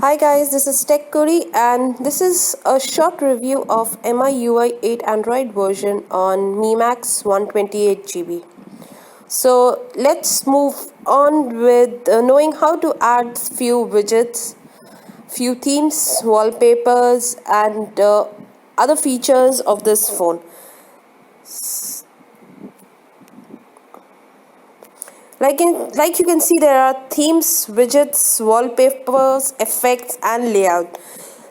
Hi guys, this is Tech Kuri and this is a short review of MIUI8 Android version on Mi Max128 GB. So let's move on with knowing how to add few widgets, few themes, wallpapers and other features of this phone. Like you can see, there are themes, widgets, wallpapers, effects and layout.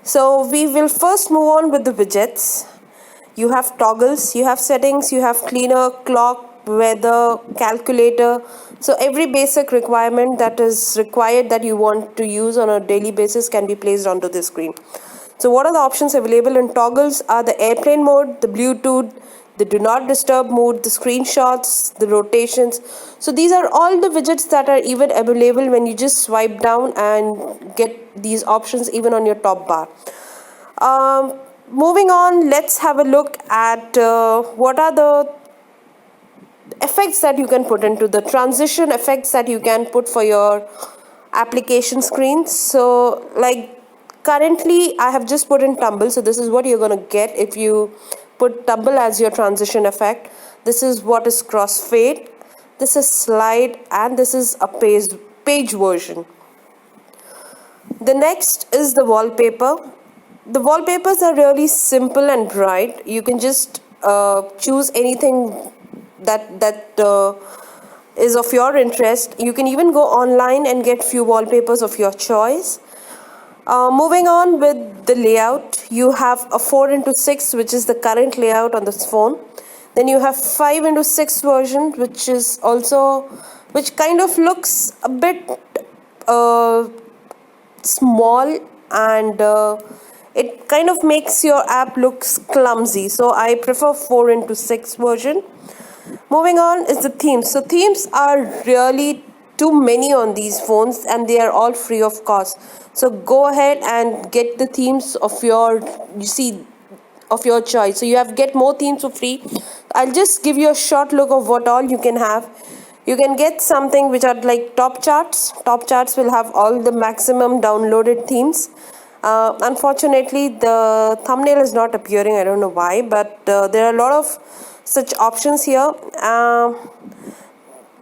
So we will first move on with the widgets. You have toggles, you have settings, you have cleaner, clock, weather, calculator. So every basic requirement that is required that you want to use on a daily basis can be placed onto the screen. So what are the options available in toggles are the airplane mode, the Bluetooth, the do not disturb mode, the screenshots, the rotations. So these are all the widgets that are even available when you just swipe down and get these options even on your top bar. Moving on, let's have a look at what are the effects that you can put into the transition effects that you can put for your application screens. So like currently I have just put in tumble, so this is what you're going to get if you put tumble as your transition effect. This is what is crossfade, this is slide, and this is a page version. The next is the wallpaper. The wallpapers are really simple and bright. You can just choose anything that is of your interest. You can even go online and get few wallpapers of your choice. Moving on with the layout, you have a 4x6, which is the current layout on this phone. Then you have 5x6 version, which kind of looks a bit uh, small, and it kind of makes your app looks clumsy, so I prefer 4x6 version. Moving on is the themes. So themes are really too many on these phones and they are all free of cost, so go ahead and get the themes of your choice. So you have get more themes for free. I'll just give you a short look of what all you can have. You can get something which are like top charts. Top charts will have all the maximum downloaded themes. Unfortunately, the thumbnail is not appearing. I don't know why, but there are a lot of such options here.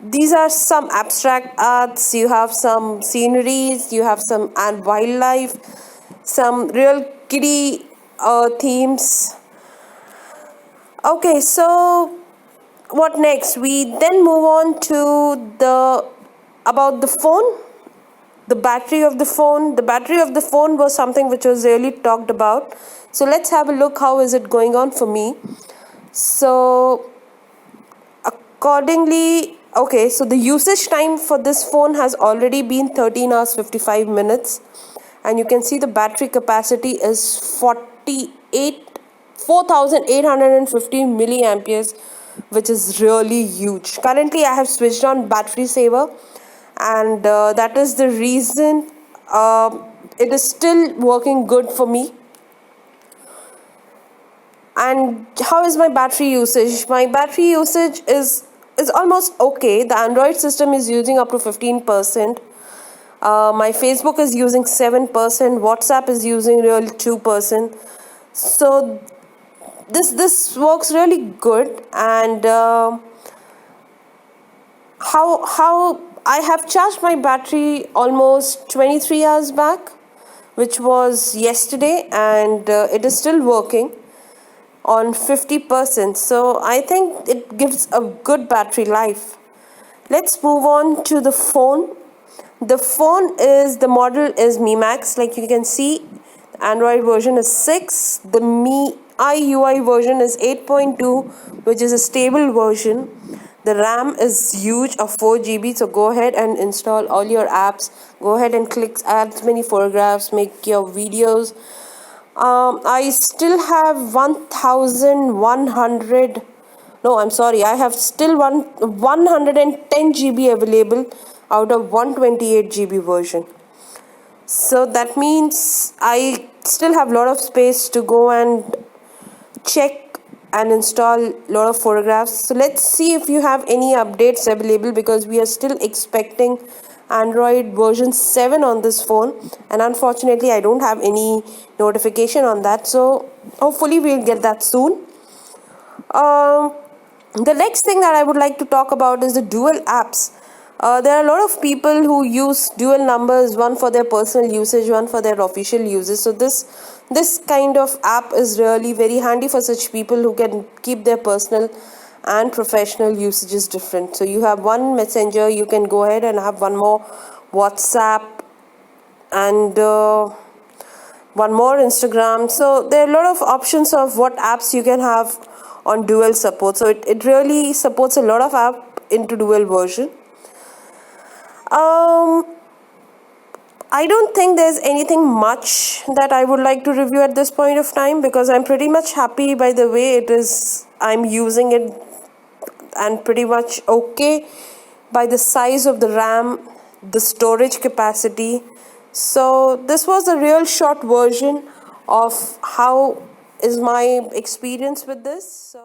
These are some abstract arts. You have some sceneries. You have some and wildlife, some real kiddie themes. Okay, so what next? We then move on to the about the phone, the battery of the phone. The battery of the phone was something which was really talked about. So let's have a look how is it going on for me. So accordingly, okay, so the usage time for this phone has already been 13 hours 55 minutes, and you can see the battery capacity is 4815 milliamperes, which is really huge. Currently I have switched on battery saver, and that is the reason it is still working good for me. And how is my battery usage? My battery usage is almost okay. The Android system is using up to 15%. My Facebook is using 7%. WhatsApp is using really 2%. So this works really good. And how I have charged my battery almost 23 hours back, which was yesterday, and it is still working on 50%. So I think it gives a good battery life. Let's move on to the phone. The model is Mi Max. Like you can see, the Android version is 6. The MIUI version is 8.2, which is a stable version. The RAM is huge of 4 GB. So go ahead and install all your apps. Go ahead and click add as many photographs, make your videos. I still have 1100. No, I'm sorry. I have still 110 GB available out of 128 GB version. So that means I still have a lot of space to go and check and install a lot of photographs. So let's see if you have any updates available, because we are still expecting Android version 7 on this phone, and unfortunately I don't have any notification on that, so hopefully we'll get that soon. um, the next thing that I would like to talk about is the dual apps. There are a lot of people who use dual numbers, one for their personal usage, one for their official uses. So this kind of app is really very handy for such people who can keep their personal and professional usages different. So you have one messenger, you can go ahead and have one more WhatsApp, and one more Instagram. So there are a lot of options of what apps you can have on dual support. So it really supports a lot of app into dual version. I don't think there's anything much that I would like to review at this point of time, because I'm pretty much happy by the way it is. I'm using it, and pretty much okay by the size of the RAM, the storage capacity. So this was a real short version of how is my experience with this. So